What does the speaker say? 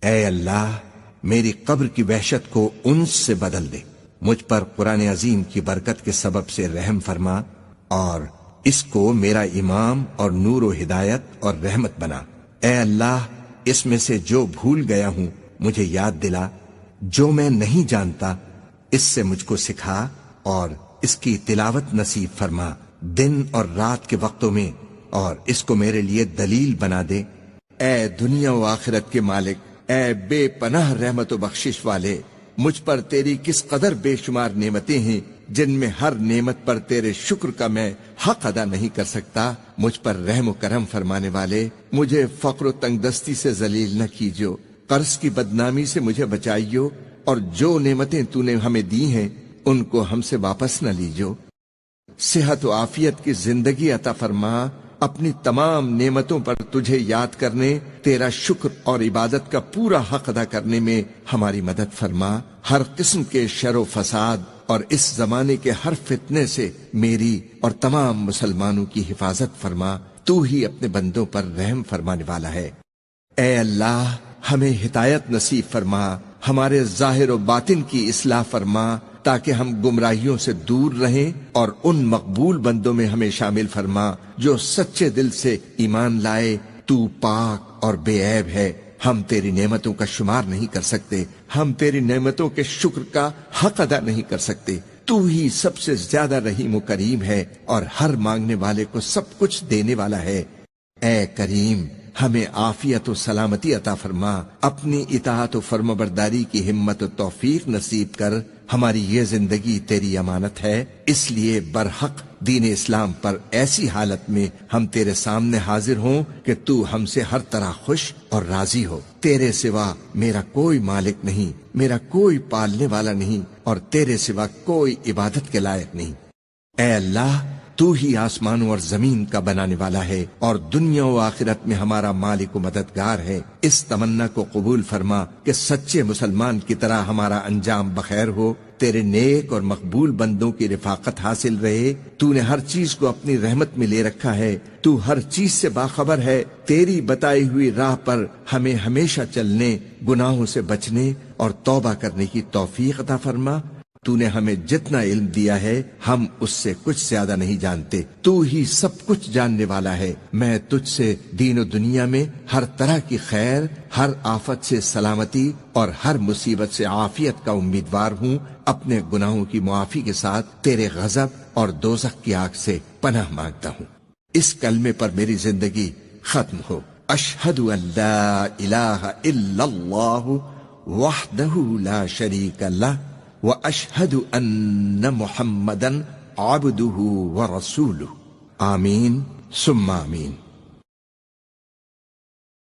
اے اللہ میری قبر کی وحشت کو انس سے بدل دے، مجھ پر قرآن عظیم کی برکت کے سبب سے رحم فرما اور اس کو میرا امام اور نور و ہدایت اور رحمت بنا۔ اے اللہ اس میں سے جو بھول گیا ہوں مجھے یاد دلا، جو میں نہیں جانتا اس سے مجھ کو سکھا اور اس کی تلاوت نصیب فرما دن اور رات کے وقتوں میں، اور اس کو میرے لیے دلیل بنا دے۔ اے دنیا و آخرت کے مالک، اے بے پناہ رحمت و بخشش والے، مجھ پر تیری کس قدر بے شمار نعمتیں ہیں جن میں ہر نعمت پر تیرے شکر کا میں حق ادا نہیں کر سکتا۔ مجھ پر رحم و کرم فرمانے والے، مجھے فقر و تنگ دستی سے ذلیل نہ کیجو، قرض کی بدنامی سے مجھے بچائیو، اور جو نعمتیں تو نے ہمیں دی ہیں ان کو ہم سے واپس نہ لیجو۔ صحت و عافیت کی زندگی عطا فرما، اپنی تمام نعمتوں پر تجھے یاد کرنے، تیرا شکر اور عبادت کا پورا حق ادا کرنے میں ہماری مدد فرما۔ ہر قسم کے شر و فساد اور اس زمانے کے ہر فتنے سے میری اور تمام مسلمانوں کی حفاظت فرما، تو ہی اپنے بندوں پر رحم فرمانے والا ہے۔ اے اللہ ہمیں ہدایت نصیب فرما، ہمارے ظاہر و باطن کی اصلاح فرما تاکہ ہم گمراہیوں سے دور رہیں، اور ان مقبول بندوں میں ہمیں شامل فرما جو سچے دل سے ایمان لائے۔ تو پاک اور بے عیب ہے، ہم تیری نعمتوں کا شمار نہیں کر سکتے، ہم تیری نعمتوں کے شکر کا حق ادا نہیں کر سکتے۔ تو ہی سب سے زیادہ رحیم و کریم ہے اور ہر مانگنے والے کو سب کچھ دینے والا ہے۔ اے کریم ہمیں عافیت و سلامتی عطا فرما، اپنی اطاعت و فرمانبرداری کی ہمت و توفیق نصیب کر۔ ہماری یہ زندگی تیری امانت ہے، اس لیے برحق دین اسلام پر ایسی حالت میں ہم تیرے سامنے حاضر ہوں کہ تو ہم سے ہر طرح خوش اور راضی ہو۔ تیرے سوا میرا کوئی مالک نہیں، میرا کوئی پالنے والا نہیں، اور تیرے سوا کوئی عبادت کے لائق نہیں۔ اے اللہ تو ہی آسمانوں اور زمین کا بنانے والا ہے اور دنیا و آخرت میں ہمارا مالک و مددگار ہے۔ اس تمنا کو قبول فرما کہ سچے مسلمان کی طرح ہمارا انجام بخیر ہو، تیرے نیک اور مقبول بندوں کی رفاقت حاصل رہے۔ تو نے ہر چیز کو اپنی رحمت میں لے رکھا ہے، تو ہر چیز سے باخبر ہے۔ تیری بتائی ہوئی راہ پر ہمیں ہمیشہ چلنے، گناہوں سے بچنے اور توبہ کرنے کی توفیق عطا فرما۔ تو نے ہمیں جتنا علم دیا ہے ہم اس سے کچھ زیادہ نہیں جانتے، تو ہی سب کچھ جاننے والا ہے۔ میں تجھ سے دین و دنیا میں ہر طرح کی خیر، ہر آفت سے سلامتی اور ہر مصیبت سے عافیت کا امیدوار ہوں۔ اپنے گناہوں کی معافی کے ساتھ تیرے غضب اور دوزخ کی آگ سے پناہ مانگتا ہوں۔ اس کلمے پر میری زندگی ختم ہو۔ اشہد ان لا الہ الا اللہ وحدہ لا شریک لہ وَأَشْهَدُ أَنَّ مُحَمَّدًا عَبْدُهُ وَرَسُولُهُ۔ آمین ثم آمین۔